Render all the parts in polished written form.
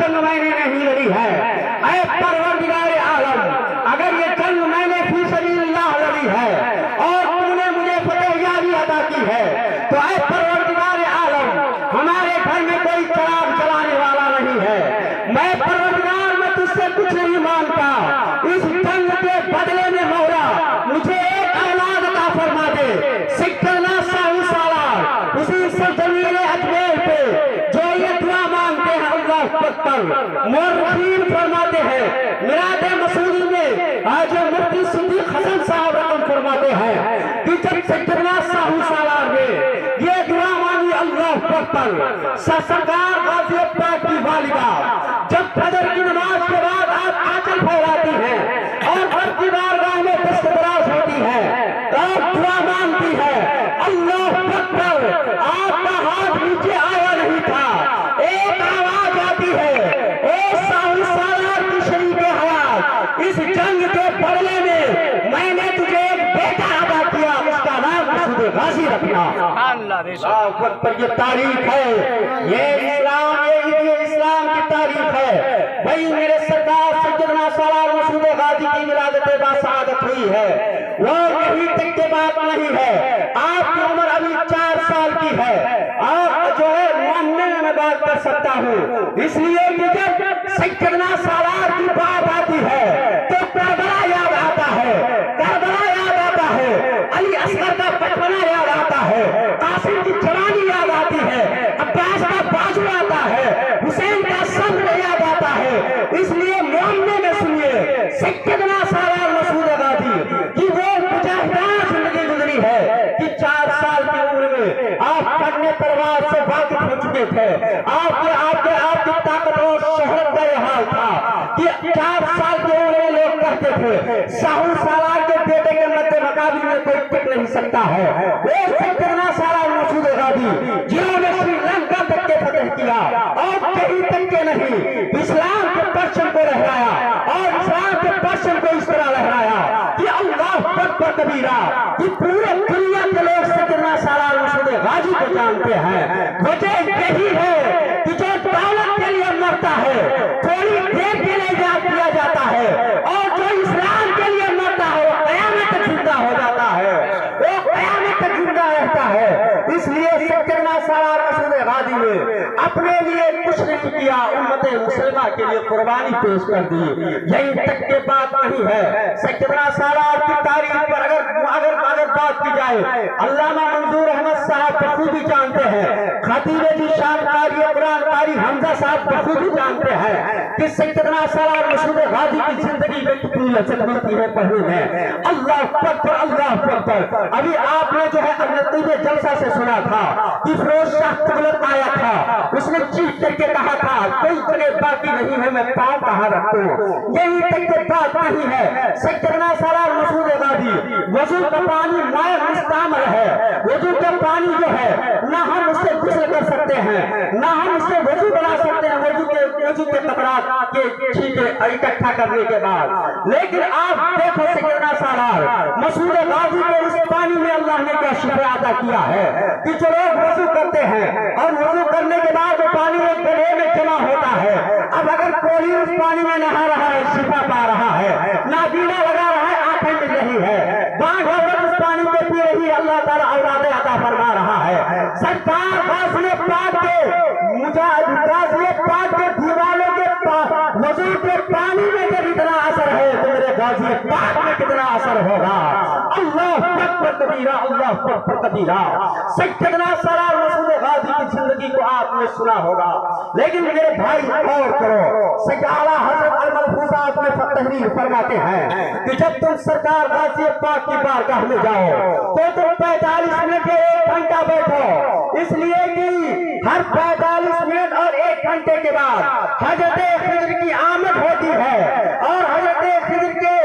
जंग मैंने नहीं लड़ी है। ऐ परवरदिगार आलम, अगर ये जंग मैंने फी सबिलिल्लाह लड़ी है और तूने मुझे फतेहयाबी अता की है, तो ऐ परवरदिगार आलम, हमारे घर में कोई चराग जलाने वाला नहीं है। मैं परवरदिगार, मैं तुझसे कुछ नहीं मांगता। इस जंग के बदले में मौला मुझे एक औलाद अता फरमा दे। सिकंदर शाही सालार उसी सरजमीन अजमेर पे जो ये दुआ मांगते हैं, अल्लाह अकबर, मुर्रखीन फरमाते हैं, मिराद मसूदी में आज मुफ्ती सिद्दीक हसन साहब रकम फरमाते हैं कि जब सिकंदर शाही सालार ने ये दुआ मांगी, अल्लाह अकबर, सरकार गाजी पाक की वालिदा जब फजर की नमाज के बाद आप आंचल फैलाती हैं और रब की बारगाह में दस्तबराज होती है, आप दुआ मांगती है, अल्लाह अकबर, आपका हाथ नीचे आया नहीं था, एक आवाज आती है, ए शाही सालार की शरीक हयात, इस जंग के बदले में मैंने तुझे एक बेटा अदा किया, उसका नाम मसूद गाजी रखना। पर ये तारीख है, ये इस्लाम, ये इस्लाम की तारीख है। भाई मेरे सरकार सैयदना सालार मसूद गाजी की विलादत बासआदत हुई है, वो यही तक के बात नहीं है। आपकी उम्र अभी 4 साल की है, आप जो है मानने में मैं बात कर सकता हूँ, इसलिए कि जब सैयदना सालार की बात आती है तो करबला याद आता है, करबला याद आता है, अली असगर का बचपना याद आता है, कासिम की जवानी याद आती है, अब्बास का बाजू आता है, हुसैन का सब्र याद आता है। इसलिए मानने में सुनिए सैयदना सालार मसूद गाजी कि वो मुजाहिदाना जिंदगी गुजरी है कि 4 साल की उम्र में आप पढ़ने तलवार से वाकिफ हो चुके थे। आपकी ताकत और शोहरत का यह हाल था कि 4 साल की उम्र में लोग कहते थे शाही सालार के बेटे के मध्य मुकाबले में कोई टिक नहीं सकता है। वो सैयदना सालार मसूद गाजी जिन्होंने श्रीलंका तक के फतह किया और कहीं तक के नहीं, इस्लाम के परचम को लहराया और इस्लाम के परचम को इस तरह लहराया कि अल्लाह अकबर कबीरा, कि पूरे दुनिया के लोग सैयदना सालार मसूद गाजी को जानते हैं। वजह यही है कि जो दौलत के लिए मरता है, थोड़ी देर के लिए याद किया जाता है, और जो इस्लाम के लिए मरता है वो क़यामत तक जिंदा हो जाता है, वो क़यामत तक जिंदा रहता है। इसलिए सैयदना सालार मसूद गाजी ने अपने लिए कुछ नहीं किया, उम्मत मुसलमा के लिए कुर्बानी पेश कर दी। यही तक के बात नहीं है, सैयदना सालार की तारीख पर अगर बात की जाए, अल्लामा मंजूर अहमद साहब बखूबी जानते हैं, खतीब जीशान कारी कुरान कारी हमजा साहब बखूबी जानते हैं कि सैयदना सालार मसूद गाजी की जिंदगी में कितनी लचक मिलती है पढ़ने में। अल्लाह अकबर, अल्लाह अकबर। अभी आपने जो है नतीजे जलसा से सुना था कि फिरोज शाह तुगलक आया था, उसने चीख करके कहा था कोई जगह बाकी नहीं है, मैं पाँव कहाँ रखूं। यही तक के बात नहीं है, सैयदना सालार मसूद गाजी वजू का पानी माए मुस्तामल है, वजू का पानी जो है ना हम उससे गुस्ल कर सकते हैं, ना हम उससे वजू बना सकते हैं, वजू के कपड़ा के छींटे इकट्ठा करने के बाद। लेकिन आप देखो सैयदना सालार मसूद गाजी के उस पानी में अल्लाह ने क्या शुक्र अदा किया है कि जो लोग वजू करते हैं और वजू करने के बाद वो पानी एक गड्ढे में जमा होता है, अब अगर कोई उस पानी में नहा रहा है, शिफा पा रहा है, नादीना लगा रहा है, आंखें मिल रही है, बाघ होकर उस पानी को पी रही, अल्लाह ताला औलाद अता फरमा रहा है। सरकार गाज़िए पाक के दीवालों के वजू के पानी में जब इतना असर है तो मेरे गाज़िए पाक में कितना असर होगा। अल्लाह अकबर कबीरा, अल्लाह अकबर कबीरा। सैयदना सालार मसूद गाजी की जिंदगी को आपने सुना होगा, लेकिन मेरे भाई गौर करो, सैयदा हज़रत अल-मलफूज़ा अपने तहरीर फरमाते हैं कि जब तुम सरकार गाज़ी पाक की बारगाह में जाओ तो तुम 45 मिनट या 1 घंटा बैठो, इसलिए कि हर 45 मिनट और 1 घंटे के बाद हजरत खिज़र की आमद होती है, और हजरत खिज़र के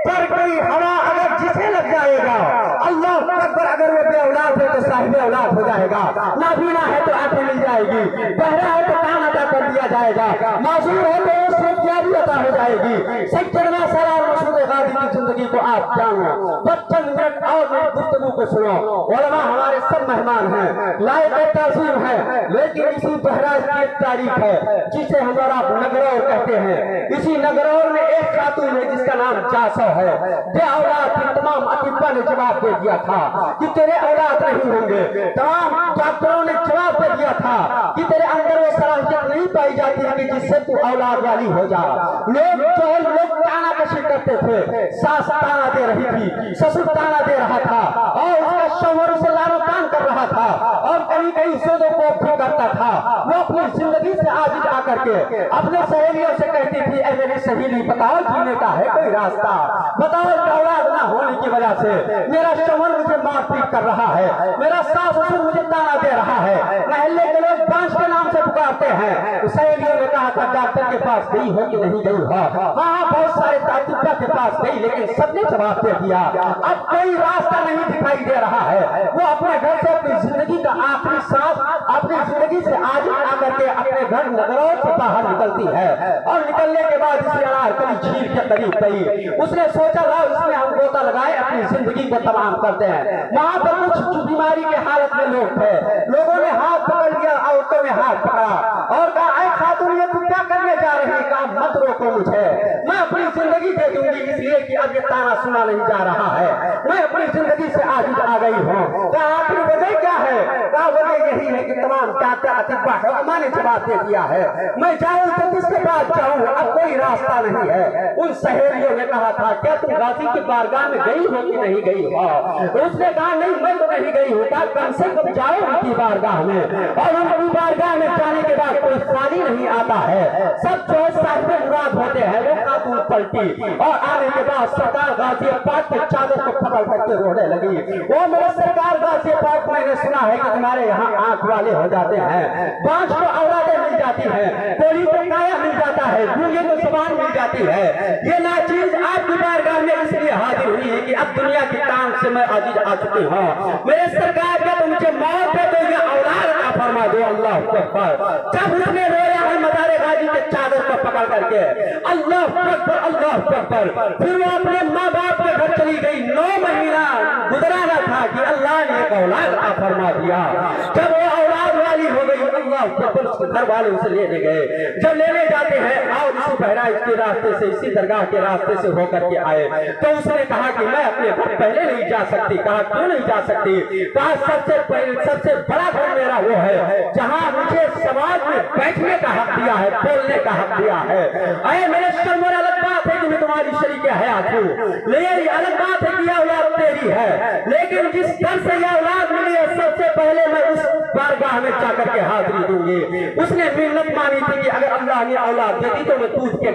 पर कोई हवा अगर जिसे लग जाएगा, अल्लाह अकबर, अगर वो बे औलाद है तो साहिब औलाद हो जाएगा, नाबीना है तो आंखें मिल जाएगी, बहरा है तो कान अदा کر دیا جائے گا، معذور ہے تو اس کو کیا بھی عطا ہو جائے گی۔ سیدنا سرار مسعود غازی کی زندگی کو آپ جانو، چند منٹ اور میری گفتگو کو سنو۔ علماء ہمارے سب مہمان ہیں، لائق تعظیم ہے، لیکن اسی بہرائچ کی ایک تاریخ ہے جسے ہم اور آپ نگرور کہتے ہیں۔ اسی نگرور میں ایک خاتون ہے جس کا نام جاسو ہے، بے اولاد کی تمام اطباء نے جواب دے دیا تھا کہ تیرے اولاد نہیں ہوں گے، تمام ڈاکٹروں نے جواب دے دیا تھا کہ تیرے اندر وہ صلاحیت نہیں پائی جاتی کہ جس سے تو اولاد والی ہو جا۔ لوگ تانا کشی کرتے تھے، ساس تانا دے رہی تھی، سسر تانا دے رہا تھا، اور اس کا شوہر اسے لانو تان کر رہا تھا، اور کہیں کہیں سودوں کو بھی کرتا تھا۔ وہ اپنی زندگی سے عاجز آ کر کے اپنے سہیلیوں سے کہتی تھی، اے میری سہیلی بتاؤ جینے کا ہے کوئی راستہ، بتاؤ کہ اولاد نہ ہونے کی وجہ سے میرا شوہر مجھے مار پیٹ کر رہا ہے، میرا ساس سسر مجھے تانا دے رہا ہے، محلے کے لوگ بانس کے نام سے پکارتے ہیں۔ سہیلیوں نے کہا تھا ڈاکٹر کے پاس گئی ہو کہ نہیں گئی ہو؟ ہاں بہت سارے طبیب کے پاس گئی، لیکن سب نے جواب دے دیا اب کوئی راستہ نہیں دکھائی دے رہا ہے۔ وہ اپنے گھر سے اپنی زندگی کا آخری سانس اپنی زندگی سے عاجز آ کر کے اپنے گھر نگرور سے باہر نکلتی ہے، اور نکلنے کے بعد اسی انارکلی جھیل کے قریب گئی۔ اس نے سوچا لاؤ اس میں ہم گوتا لگائے اپنی زندگی کو تمام کرتے ہیں۔ وہاں پر کچھ بیماری کے حالت میں لوگ تھے، لوگوں نے ہاتھ پکڑ لیا، عورتوں نے ہاتھ پکڑا اور کہا اے خاتون یہ تم کیا کرنے جا رہی ہے؟ کہا مت روکو مجھے، میں اپنی زندگی دے دوں گی اس لیے کہ اب یہ تانا سنا نہیں جا رہا ہے، میں اپنی زندگی سے عاجز آ گئی ہوں۔ کہا آخری وجہ کیا ہے؟ کہا وجہ یہی ہے کہ تمام ڈاکٹر اطباء علماء نے جواب دے دیا ہے، میں جاؤں تو کس کے پاس جاؤں، اب کوئی راستہ نہیں ہے۔ ان سہیلیوں نے کہا تھا کیا تم غازی کی بارگاہ میں گئی ہو کہ نہیں گئی ہو؟ اس نے کہا نہیں میں تو نہیں گئی ہوں۔ کہا کم سے کم جاؤ ان کی بارگاہ میں، اور ان کی بارگاہ میں جانے کے بعد کوئی خالی نہیں آتا ہے، سب جو صاحب مراد ہوتے ہیں۔ وہ خاتون پلٹی اور آنے کے بعد سرکار غازی پاک کے چادر کو پکڑ کر کے رونے لگی، وہ میرے سرکار غازی پاک میں نے سنا ہے کہ تمہارے یہاں آنکھ والے ہو جاتے ہیں، بانج کو اولادیں مل جاتی ہیں، کوڑی کو کایا مل جاتا ہے، گونگے کو زبان مل جاتی ہے، یہ ناچیز آپ کی بارگاہ میں اس لیے حاضر ہوئی ہے کہ اب دنیا کی ٹانگ سے میں عاجز آ چکی ہوں، میرے سرکار کا تم مجھے موت دے دو یا اولاد کا فرما دو۔ اللہ اکبر۔ جب اس نے رویا ہے مزار غازی کے چادر کو پکڑ کر کے اللہ اکبر اللہ اکبر، پھر وہ اپنے ماں باپ کے گھر چلی گئی۔ 9 مہینہ گزرانا تھا کہ اللہ نے ایک اولاد کا فرما دیا۔ جب وہ اولاد والی ہو گئی اللہ اکبر، اس کے گھر والے اسے لینے گئے، جب لینے جاتے ہیں اور اسی بہرائچ کے راستے سے اسی درگاہ کے راستے سے ہو کر کے آئے تو اس نے کہا کہ میں اپنے گھر پہلے نہیں جا سکتی۔ کہا کیوں نہیں جا سکتی؟ کہا سب سے بڑا گھر میرا وہ ہے جہاں مجھے سماج میں بیٹھنے کا حق دیا ہے، بولنے کا حق دیا ہے۔ اے میرے شرمور الگ بات ہے کہ میں تمہاری شریک حیات ہوں، لیکن یہ الگ بات ہے کہ یہ اولاد تیری ہے، لیکن جس گھر سے یہ اولاد ملی ہے سب سے پہلے میں اس بارگاہ میں جا کر کے حاضری دوں گی۔ اس نے منت مانی تھی کہ اگر اللہ نے اولاد دے دی تو میں دودھ کے